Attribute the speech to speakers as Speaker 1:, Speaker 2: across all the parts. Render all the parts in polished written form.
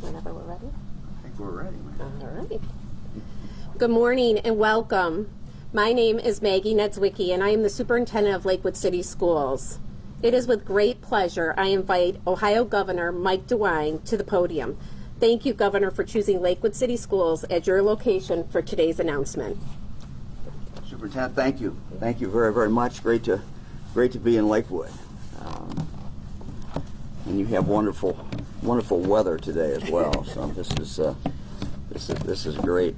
Speaker 1: Whenever we're ready.
Speaker 2: I think we're ready, man.
Speaker 1: All right. Good morning and welcome. My name is Maggie Nedzwicki, and I am the Superintendent of Lakewood City Schools. It is with great pleasure I invite Ohio Governor Mike DeWine to the podium. Thank you, Governor, for choosing Lakewood City Schools as your location for today's announcement.
Speaker 2: Superintendent, thank you. Thank you very, very much. Great to be in Lakewood. And you have wonderful weather today as well. So this is great.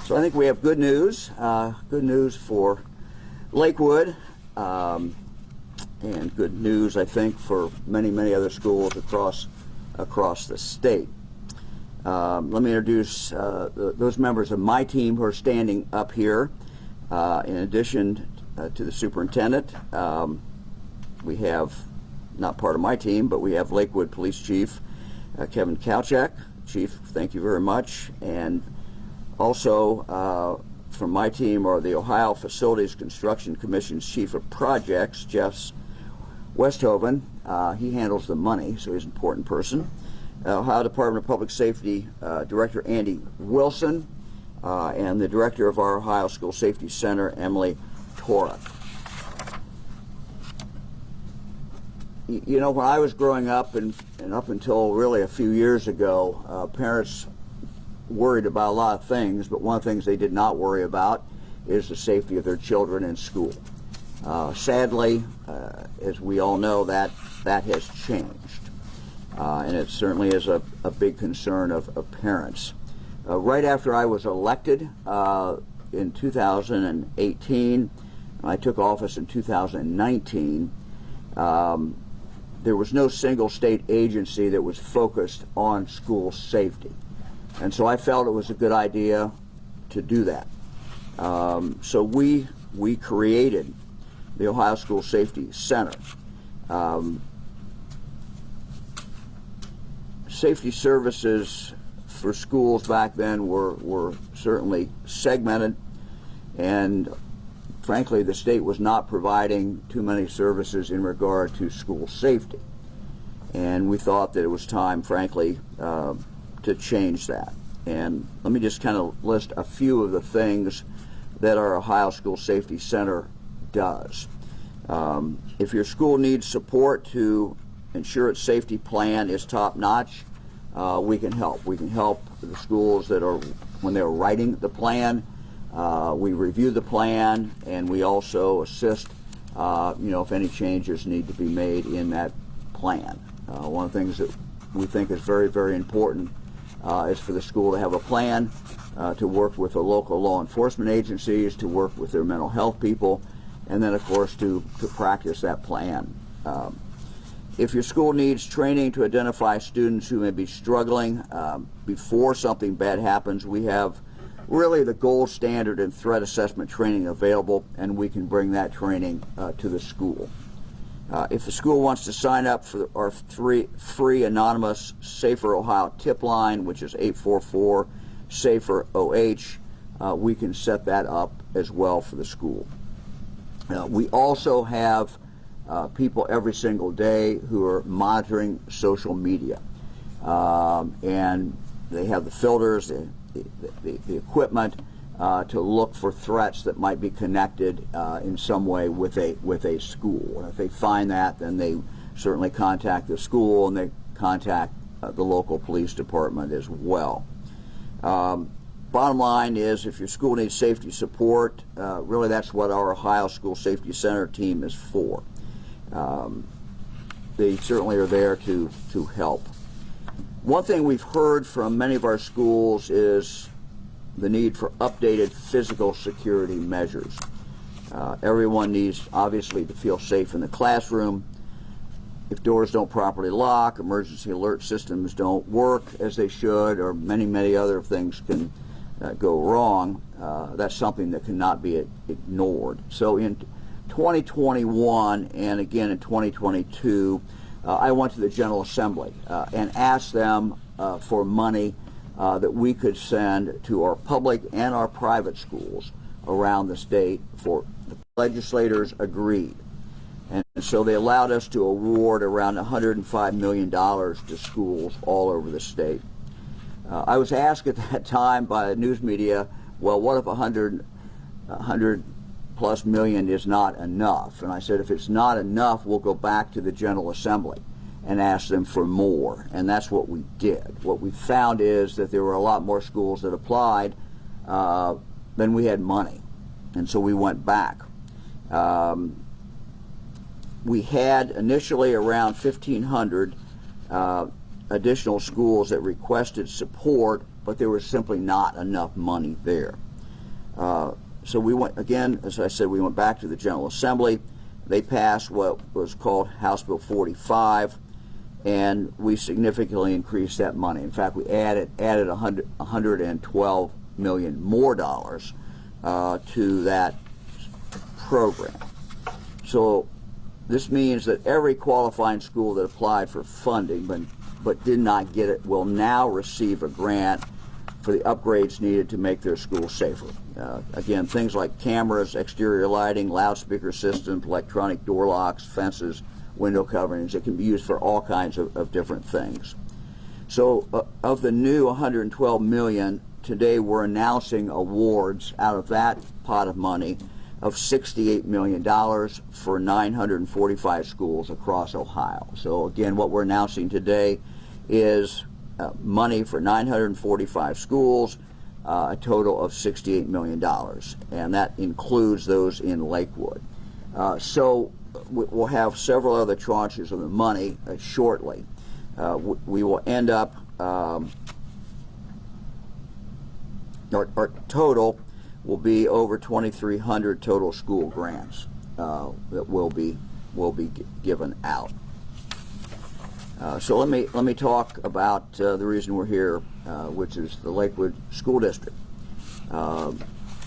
Speaker 2: So I think we have good news for Lakewood, and good news, I think, for many, many other schools across the state. Let me introduce those members of my team who are standing up here. In addition to the superintendent, we have, not part of my team, but we have Lakewood Police Chief Kevin Kalchak. Chief, thank you very much. And also from my team are the Ohio Facilities Construction Commission's Chief of Projects, Jeff Westhoven. He handles the money, so he's an important person. Ohio Department of Public Safety Director Andy Wilson, and the Director of our Ohio School Safety Center, Emily Torek. You know, when I was growing up, and up until really a few years ago, parents worried about a lot of things, but one of the things they did not worry about is the safety of their children in school. Sadly, as we all know, that has changed. And it certainly is a big concern of parents. Right after I was elected in 2018, I took office in 2019, there was no single state agency that was focused on school safety. And so I felt it was a good idea to do that. So we created the Ohio School Safety Center. Safety services for schools back then were certainly segmented, and frankly the state was not providing too many services in regard to school safety. And we thought that it was time, frankly, to change that. And let me just kind of list a few of the things that our Ohio School Safety Center does. If your school needs support to ensure its safety plan is top-notch, we can help. We can help the schools that are, when they're writing the plan, we review the plan, and we also assist, if any changes need to be made in that plan. One of the things that we think is very, very important is for the school to have a plan, to work with the local law enforcement agencies, to work with their mental health people, and then, of course, to practice that plan. If your school needs training to identify students who may be struggling before something bad happens, we have really the gold standard in threat assessment training available, and we can bring that training to the school. If the school wants to sign up for our free anonymous Safer Ohio tip line, which is 844-SAFER-OH, we can set that up as well for the school. We also have people every single day who are monitoring social media, and they have the filters, the equipment to look for threats that might be connected in some way with a school. And if they find that, then they certainly contact the school, and they contact the local police department as well. Bottom line is, if your school needs safety support, really that's what our Ohio School Safety Center team is for. They certainly are there to help. One thing we've heard from many of our schools is the need for updated physical security measures. Everyone needs, obviously, to feel safe in the classroom. If doors don't properly lock, emergency alert systems don't work as they should, or many other things can go wrong, that's something that cannot be ignored. So in 2021 and again in 2022, I went to the General Assembly and asked them for money that we could send to our public and our private schools around the state. For the legislators agreed. And so they allowed us to award around $105 million to schools all over the state. I was asked at that time by the news media, well, what if 100 plus million is not enough? And I said, if it's not enough, we'll go back to the General Assembly and ask them for more. And that's what we did. What we found is that there were a lot more schools that applied than we had money. And so we went back. We had initially around 1,500 additional schools that requested support, but there was simply not enough money there. So we went, again, as I said, we went back to the General Assembly. They passed what was called House Bill 45, and we significantly increased that money. In fact, we added $112 million more dollars to that program. So this means that every qualifying school that applied for funding but did not get it will now receive a grant for the upgrades needed to make their school safer. Again, things like cameras, exterior lighting, loudspeaker systems, electronic door locks, fences, window coverings. It can be used for all kinds of different things. So of the new $112 million, today we're announcing awards out of that pot of money of $68 million for 945 schools across Ohio. So again, what we're announcing today is money for 945 schools, a total of $68 million, and that includes those in Lakewood. So we'll have several other tranches of the money shortly. We will end up, our total will be over 2,300 total school grants that will be given out. So let me talk about the reason we're here, which is the Lakewood School District. I'm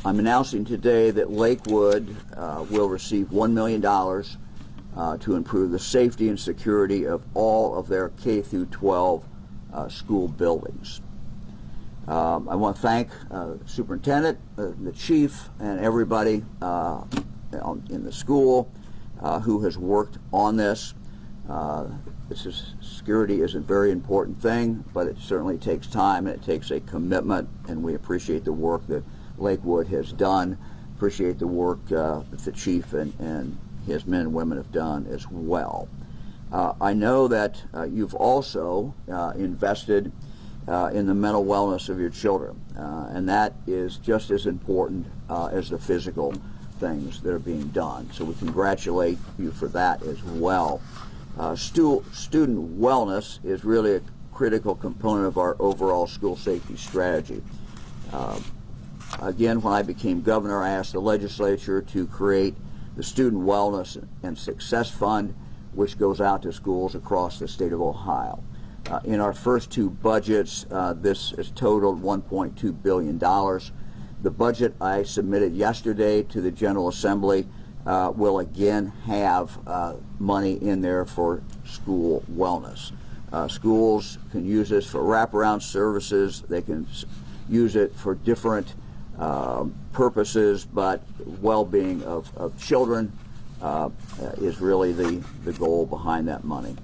Speaker 2: announcing today that Lakewood will receive $1 million to improve the safety and security of all of their K through 12 school buildings. I want to thank the superintendent, the chief, and everybody in the school who has worked on this. Security is a very important thing, but it certainly takes time and it takes a commitment, and we appreciate the work that Lakewood has done, appreciate the work that the chief and his men and women have done as well. I know that you've also invested in the mental wellness of your children, and that is just as important as the physical things that are being done. So we congratulate you for that as well. Student wellness is really a critical component of our overall school safety strategy. Again, when I became governor, I asked the legislature to create the Student Wellness and Success Fund, which goes out to schools across the state of Ohio. In our first two budgets, this has totaled $1.2 billion. The budget I submitted yesterday to the General Assembly will again have money in there for school wellness. Schools can use this for wraparound services. They can use it for different purposes, but well-being of children is really the goal behind that money.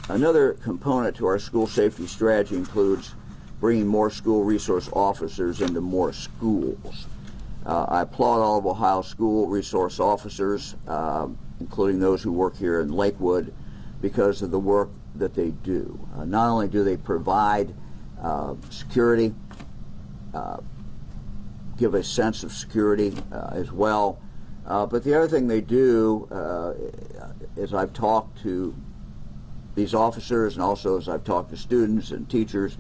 Speaker 2: Another component to our school safety strategy includes bringing more school resource officers into more schools. I applaud all of Ohio's school resource officers, including those who work here in Lakewood, because of the work that they do. Not only do they provide security, give a sense of security as well, but the other thing they do, as I've talked to these officers and also as I've talked to students and teachers,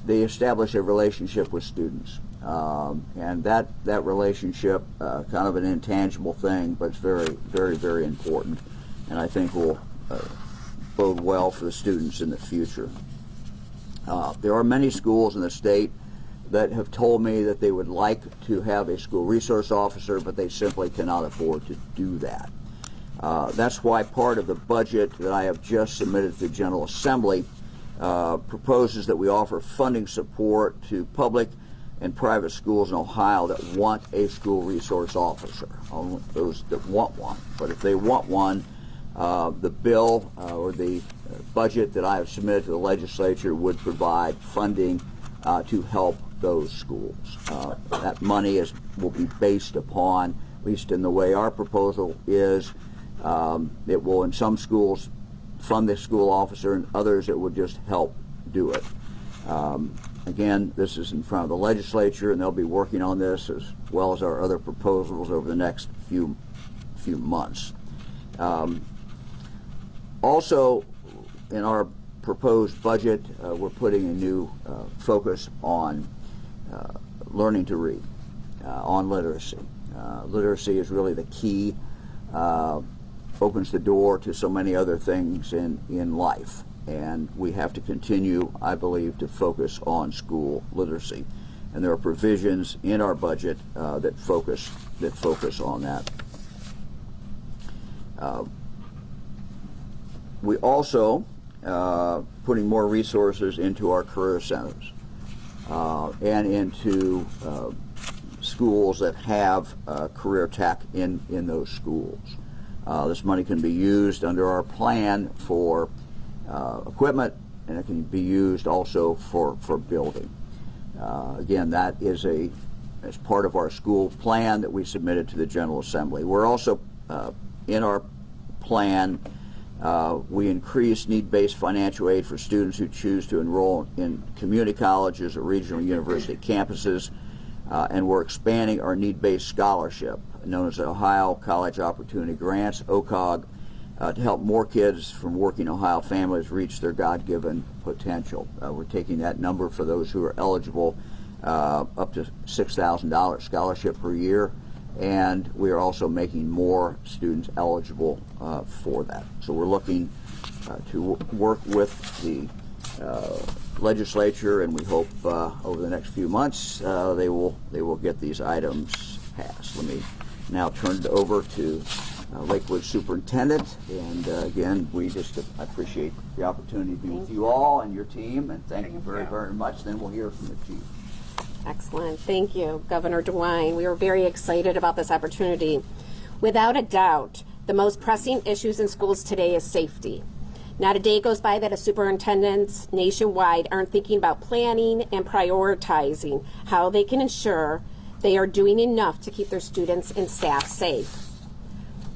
Speaker 2: they establish a relationship with students. And that relationship, kind of an intangible thing, but it's very, very, very important, and I think will bode well for the students in the future. There are many schools in the state that have told me that they would like to have a school resource officer, but they simply cannot afford to do that. That's why part of the budget that I have just submitted to the General Assembly proposes that we offer funding support to public and private schools in Ohio that want a school resource officer, those that want one. But if they want one, the bill or the budget that I have submitted to the legislature would provide funding to help those schools. That money will be based upon, at least in the way our proposal is, it will in some schools fund the school officer, and others it would just help do it. Again, this is in front of the legislature, and they'll be working on this as well as our other proposals over the next few months. Also, in our proposed budget, we're putting a new focus on learning to read, on literacy. Literacy is really the key, opens the door to so many other things in life. And we have to continue, I believe, to focus on school literacy. And there are provisions in our budget that focus on that. We also putting more resources into our career centers and into schools that have career tech in those schools. This money can be used under our plan for equipment, and it can be used also for building. Again, that is as part of our school plan that we submitted to the General Assembly. We're also in our plan, we increase need-based financial aid for students who choose to enroll in community colleges or regional university campuses, and we're expanding our need-based scholarship, known as the Ohio College Opportunity Grants, OCOG, to help more kids from working Ohio families reach their God-given potential. We're taking that number for those who are eligible up to $6,000 scholarship per year, and we are also making more students eligible for that. So we're looking to work with the legislature, and we hope over the next few months they will get these items passed. Let me now turn it over to Lakewood Superintendent, and again, I appreciate the opportunity to be with you all and your team, and thank you very, very much. Then we'll hear from the chief.
Speaker 1: Excellent. Thank you, Governor DeWine. We are very excited about this opportunity. Without a doubt, the most pressing issues in schools today is safety. Not a day goes by that a superintendents nationwide aren't thinking about planning and prioritizing how they can ensure they are doing enough to keep their students and staff safe.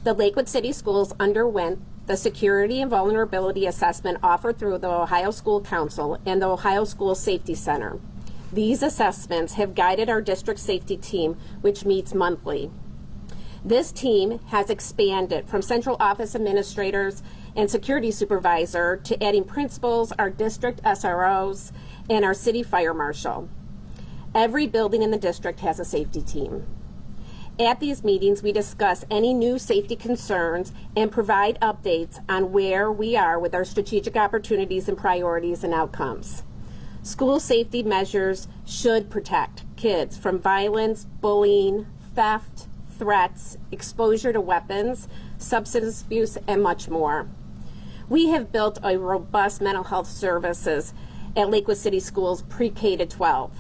Speaker 1: The Lakewood City Schools underwent the Security and Vulnerability Assessment offered through the Ohio School Council and the Ohio School Safety Center. These assessments have guided our district safety team, which meets monthly. This team has expanded from central office administrators and security supervisor to adding principals, our district SROs, and our city fire marshal. Every building in the district has a safety team. At these meetings, we discuss any new safety concerns and provide updates on where we are with our strategic opportunities and priorities and outcomes. School safety measures should protect kids from violence, bullying, theft, threats, exposure to weapons, substance abuse, and much more. We have built a robust mental health services at Lakewood City Schools pre-K to 12.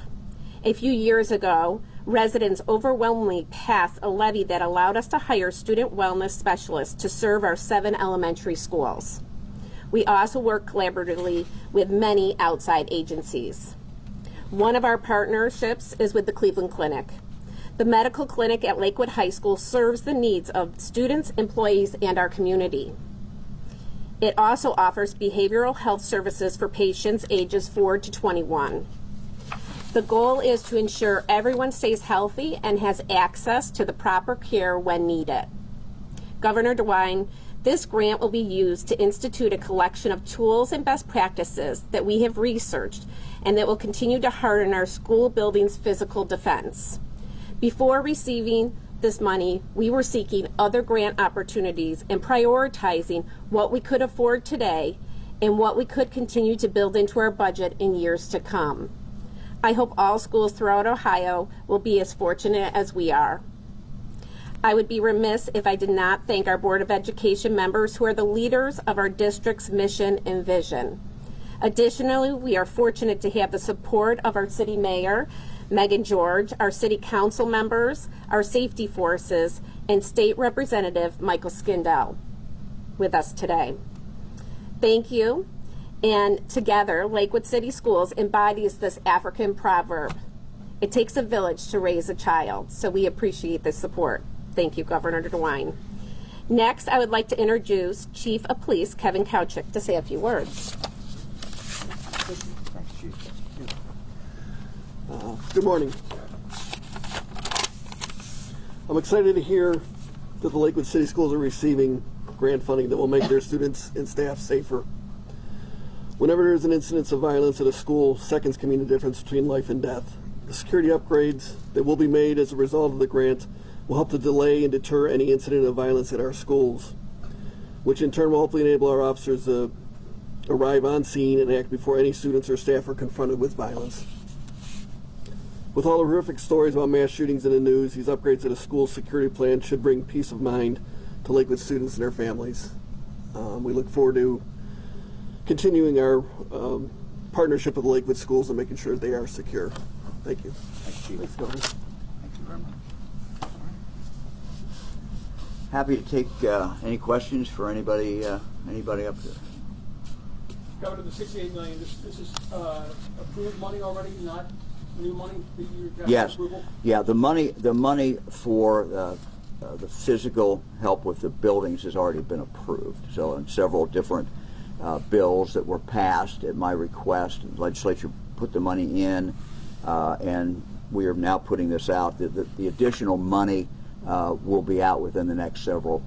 Speaker 1: A few years ago, residents overwhelmingly passed a levy that allowed us to hire student wellness specialists to serve our 7 elementary schools. We also work collaboratively with many outside agencies. One of our partnerships is with the Cleveland Clinic. The medical clinic at Lakewood High School serves the needs of students, employees, and our community. It also offers behavioral health services for patients ages 4 to 21. The goal is to ensure everyone stays healthy and has access to the proper care when needed. Governor DeWine, This grant will be used to institute a collection of tools and best practices that we have researched and that will continue to harden our school buildings' physical defense. Before receiving this money, we were seeking other grant opportunities and prioritizing what we could afford today and what we could continue to build into our budget in years to come. I hope all schools throughout Ohio will be as fortunate as we are. I would be remiss if I did not thank our Board of Education members who are the leaders of our district's mission and vision. Additionally, we are fortunate to have the support of our City Mayor, Megan George, our City Council members, our safety forces, and State Representative Michael Skindell with us today. Thank you. And together, Lakewood City Schools embodies this African proverb: it takes a village to raise a child. So we appreciate the support. Thank you, Governor DeWine. Next, I would like to introduce Chief of Police Kevin Kauchik to say a few words.
Speaker 3: Good morning. I'm excited to hear that the Lakewood City Schools are receiving grant funding that will make their students and staff safer. Whenever there's an incident of violence at a school, seconds can mean the difference between life and death. The security upgrades that will be made as a result of the grant will help to delay and deter any incident of violence at our schools, which in turn will hopefully enable our officers to arrive on scene and act before any students or staff are confronted with violence. With all the horrific stories about mass shootings in the news, these upgrades to the school security plan should bring peace of mind to Lakewood students and their families. We look forward to continuing our partnership with the Lakewood schools and making sure they are secure. Thank you. Thanks, Governor.
Speaker 2: Thank you very much. Happy to take any questions for anybody up there.
Speaker 4: Governor, the $68 million, this is approved money already, not new money that you got
Speaker 2: Yes.
Speaker 4: approval?
Speaker 2: Yeah, the money for the physical help with the buildings has already been approved. So in several different bills that were passed at my request, the legislature put the money in, and we are now putting this out. The additional money will be out within the next several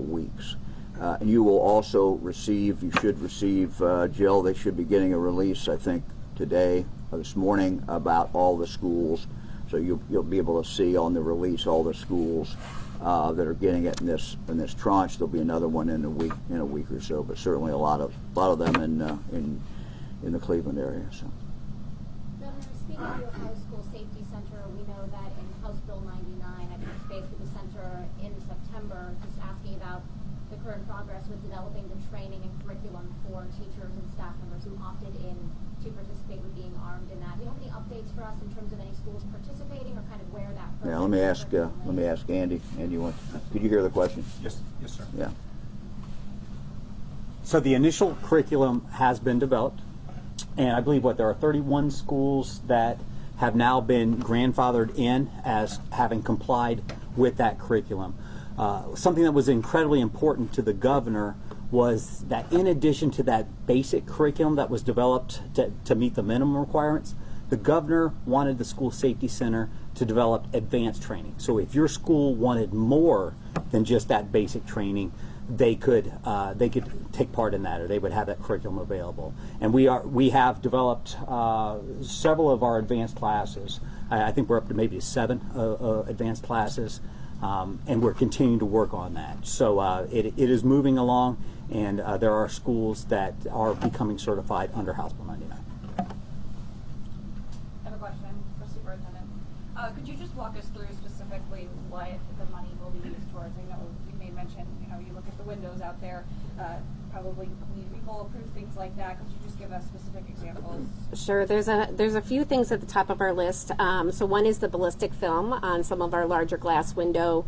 Speaker 2: weeks. And you will also receive, you should receive, Jill, they should be getting a release, I think, today or this morning about all the schools. So you'll be able to see on the release all the schools that are getting it in this tranche. There'll be another one in a week or so, but certainly a lot of them in the Cleveland area. So.
Speaker 5: Governor, speaking of the Ohio School Safety Center, we know that in House Bill 99, I touched base with the center in September, just asking about the current progress with developing the training and curriculum for teachers and staff members who opted in to participate with being armed in that. Do you have any updates for us in terms of any schools participating or kind of where that program?
Speaker 2: Yeah, let me ask Andy. Andy, could you hear the question?
Speaker 6: Yes, sir.
Speaker 2: Yeah.
Speaker 6: So the initial curriculum has been developed, and I believe there are 31 schools that have now been grandfathered in as having complied with that curriculum. Something that was incredibly important to the governor was that in addition to that basic curriculum that was developed to meet the minimum requirements, the governor wanted the school safety center to develop advanced training. So if your school wanted more than just that basic training, they could take part in that, or they would have that curriculum available. And we have developed several of our advanced classes. I think we're up to maybe 7 advanced classes. And we're continuing to work on that. So it is moving along, and there are schools that are becoming certified under House Bill 99.
Speaker 7: I have a question for Superintendent. Could you just walk us through specifically what the money will be used towards? I know you made mention, you look at the windows out there, probably need recall approved, things like that. Could you just give us specific examples?
Speaker 1: Sure. There's a few things at the top of our list. So one is the ballistic film on some of our larger glass window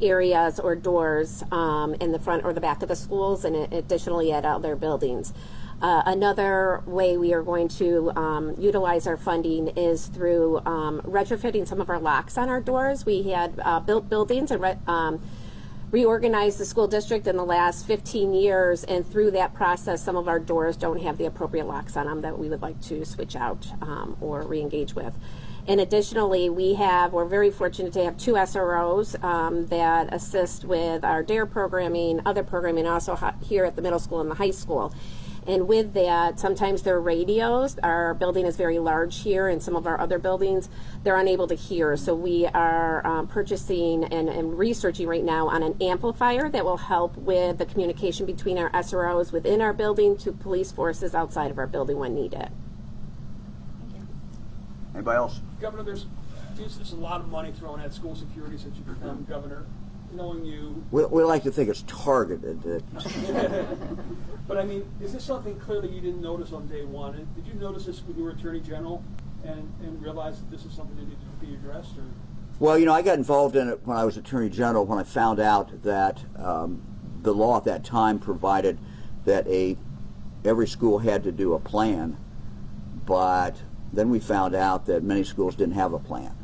Speaker 1: areas or doors in the front or the back of the schools, and additionally at other buildings. Another way we are going to utilize our funding is through retrofitting some of our locks on our doors. We had built buildings and reorganized the school district in the last 15 years, and through that process some of our doors don't have the appropriate locks on them that we would like to switch out or re-engage with. And additionally, we're very fortunate to have 2 SROs that assist with our DARE programming, other programming, also here at the middle school and the high school. And with that, sometimes their radios, our building is very large here, and some of our other buildings, they're unable to hear. So we are purchasing and researching right now on an amplifier that will help with the communication between our SROs within our building to police forces outside of our building when needed.
Speaker 2: Anybody else?
Speaker 4: Governor, there's a lot of money thrown at school security since you become governor. Knowing you,
Speaker 2: We like to think it's targeted.
Speaker 4: but I mean, is this something clearly you didn't notice on day one? And did you notice this when you were Attorney General and realize that this is something that needed to be addressed? Or?
Speaker 2: Well, I got involved in it when I was Attorney General, when I found out that the law at that time provided that every school had to do a plan, but then we found out that many schools didn't have a plan.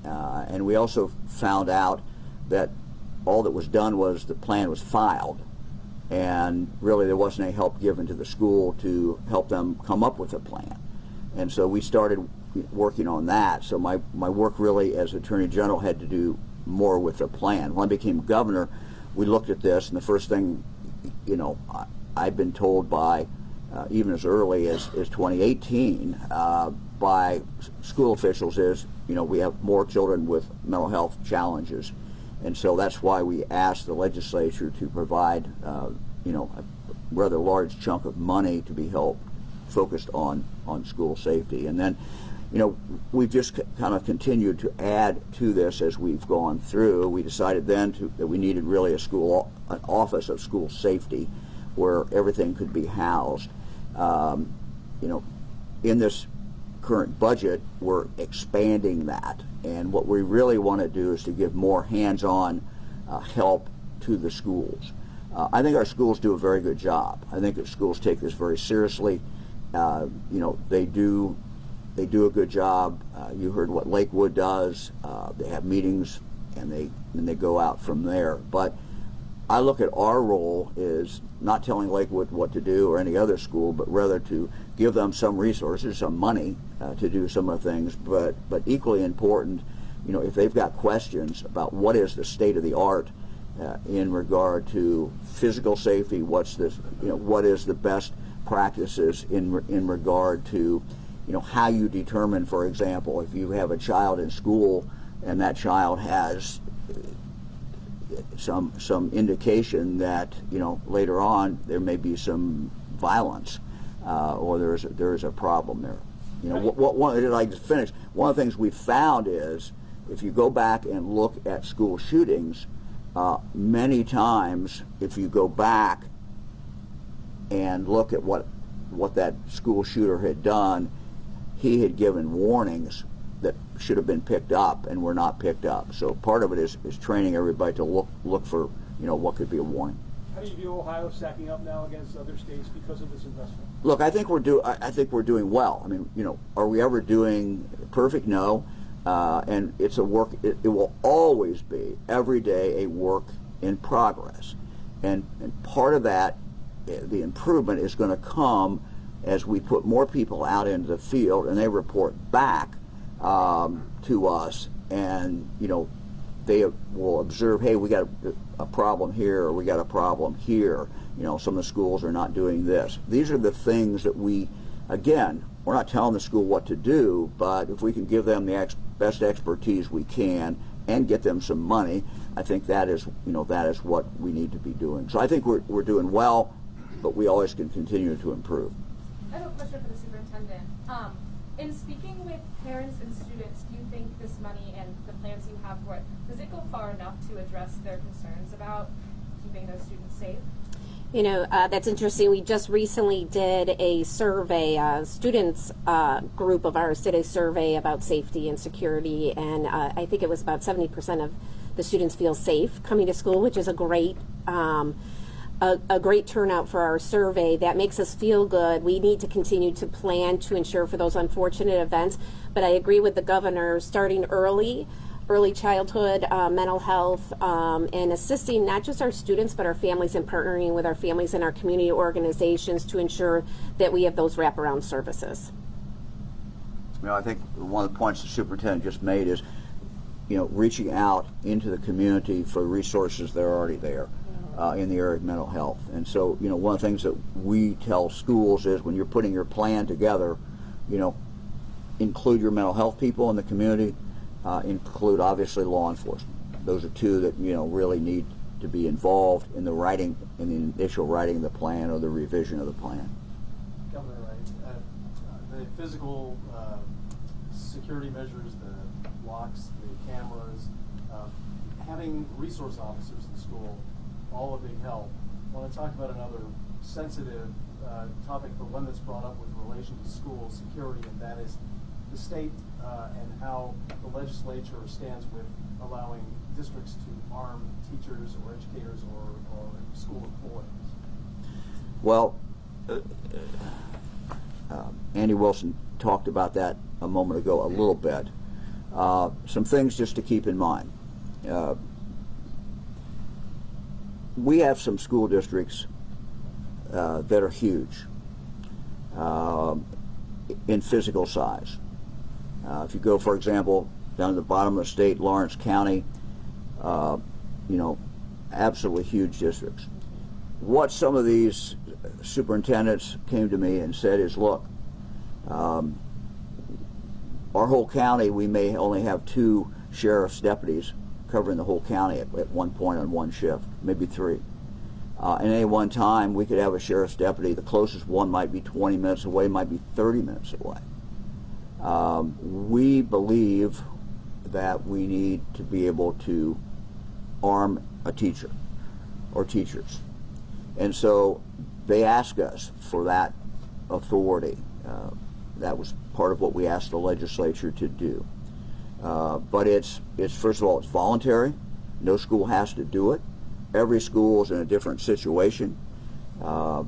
Speaker 2: And we also found out that all that was done was the plan was filed, and really there wasn't any help given to the school to help them come up with a plan. And so we started working on that. So my work really as Attorney General had to do more with the plan. When I became governor, we looked at this, and the first thing, I've been told by even as early as 2018 by school officials is, we have more children with mental health challenges. And so that's why we asked the legislature to provide, a rather large chunk of money to be focused on school safety. And then, we've just kind of continued to add to this as we've gone through. We decided then that we needed really an office of school safety where everything could be housed. In this current budget, we're expanding that, and what we really want to do is to give more hands-on help to the schools. I think our schools do a very good job. I think that schools take this very seriously. They do a good job. You heard what Lakewood does. They have meetings, and they go out from there. But I look at our role is not telling Lakewood what to do or any other school, but rather to give them some resources, some money to do some of the things. But equally important, if they've got questions about what is the state of the art in regard to physical safety, what is the best practices in regard to how you determine, for example, if you have a child in school and that child has some indication that later on there may be some violence or there is a problem there. One of the things we found is if you go back and look at school shootings, many times if you go back and look at what that school shooter had done, he had given warnings that should have been picked up and were not picked up. So part of it is training everybody to look for what could be a warning.
Speaker 4: How do you view Ohio stacking up now against other states because of this investment?
Speaker 2: Look, I think we're doing well. I mean, are we ever doing perfect? No. And it's a work. It will always be every day a work in progress, and part of that, the improvement is going to come as we put more people out into the field and they report back to us, and they will observe, hey, we got a problem here, or we got a problem here. Some of the schools are not doing this. These are the things that we're not telling the school what to do, but if we can give them the best expertise we can and get them some money, I think that is what we need to be doing. So I think we're doing well, but we always can continue to improve.
Speaker 8: I have a question for the superintendent. In speaking with parents and students, do you think this money and the plans you have for it, does it go far enough to address their concerns about keeping those students safe?
Speaker 1: That's interesting. We just recently did a survey, students group of ours did a survey about safety and security, and I think it was about 70% of the students feel safe coming to school, which is a great turnout for our survey. That makes us feel good. We need to continue to plan to ensure for those unfortunate events, but I agree with the governor, starting early childhood mental health, and assisting not just our students but our families, and partnering with our families and our community organizations to ensure that we have those wraparound services.
Speaker 2: I think one of the points the superintendent just made is, reaching out into the community for resources that are already there in the area of mental health. And so, one of the things that we tell schools is when you're putting your plan together, include your mental health people in the community, include obviously law enforcement. Those are two that, really need to be involved in the initial writing of the plan or the revision of the plan.
Speaker 9: Governor, the physical security measures, the locks, the cameras, having resource officers in school, all a big help. I want to talk about another sensitive topic, but one that's brought up with relation to school security, and that is the state and how the legislature stands with allowing districts to arm teachers or educators or school employees.
Speaker 2: Well, Andy Wilson talked about that a moment ago a little bit. Some things just to keep in mind. We have some school districts that are huge in physical size. If you go, for example, down to the bottom of the state, Lawrence County, absolutely huge districts. What some of these superintendents came to me and said is, look, our whole county, we may only have 2 sheriff's deputies covering the whole county at one point on one shift, maybe 3. At any one time, we could have a sheriff's deputy. The closest one might be 20 minutes away, might be 30 minutes away. We believe that we need to be able to arm a teacher or teachers. And so they ask us for that authority. That was part of what we asked the legislature to do. But it's first of all, it's voluntary. No school has to do it. Every school is in a different situation. I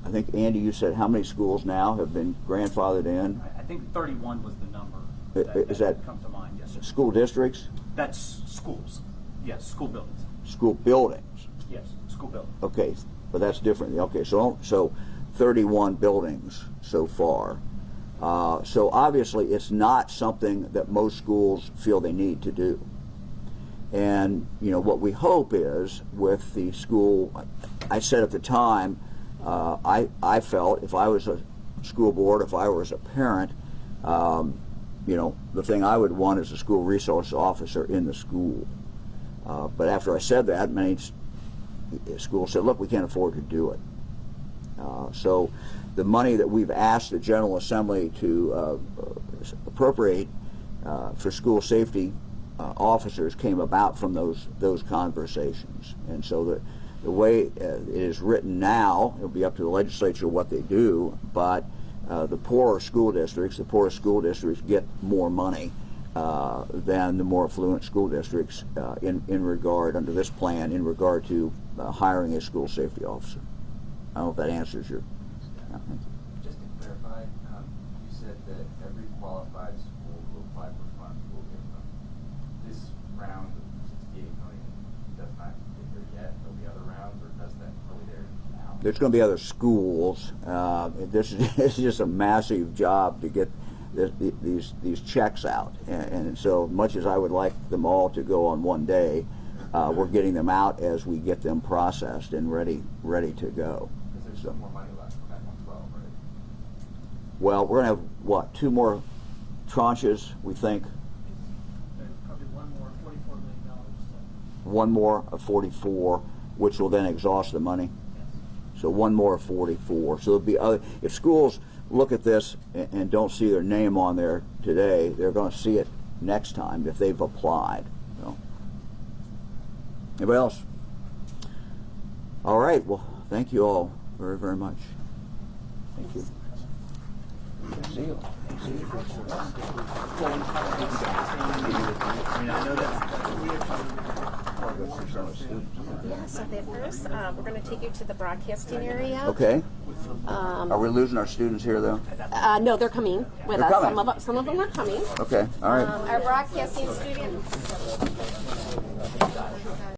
Speaker 2: think, Andy, you said how many schools now have been grandfathered in?
Speaker 6: I think 31 was the number
Speaker 2: Is that
Speaker 6: comes to mind. Yes, sir.
Speaker 2: School districts?
Speaker 6: That's schools. Yes, school buildings.
Speaker 2: School buildings.
Speaker 6: Yes, school buildings.
Speaker 2: Okay, but that's different. Okay, so 31 buildings so far. So obviously it's not something that most schools feel they need to do. And what we hope is with the school, I said at the time, I felt if I was a school board, if I was a parent, the thing I would want is a school resource officer in the school. But after I said that, many schools said, look, we can't afford to do it. So the money that we've asked the General Assembly to appropriate for school safety officers came about from those conversations. And so the way it is written now, it'll be up to the legislature what they do, but the poorest school districts get more money than the more affluent school districts in regard, under this plan, in regard to hiring a school safety officer. I don't know if that answers your...
Speaker 10: Just to clarify, you said that every qualified school will apply for funds will get them. This round of $68 million does not get there yet. There'll be other rounds, or does that really there now?
Speaker 2: There's going to be other schools. This is just a massive job to get these checks out, and so much as I would like them all to go on one day, we're getting them out as we get them processed and ready to go.
Speaker 10: Because there's some more money left from that 112, right?
Speaker 2: Well, we're going to have, what, 2 more tranches, we think?
Speaker 4: Probably one more, $44 million.
Speaker 2: One more of 44, which will then exhaust the money. So one more of 44. So there'll be other, if schools look at this and don't see their name on there today, they're going to see it next time if they've applied. So. Anybody else? All right. Well, thank you all very, very much. Thank you. See you.
Speaker 1: Yeah, so first, we're going to take you to the broadcasting area.
Speaker 2: Okay. Are we losing our students here, though?
Speaker 1: No, they're coming with
Speaker 2: They're
Speaker 1: us.
Speaker 2: coming.
Speaker 1: Some of them are coming.
Speaker 2: Okay. All right.
Speaker 1: Our broadcasting students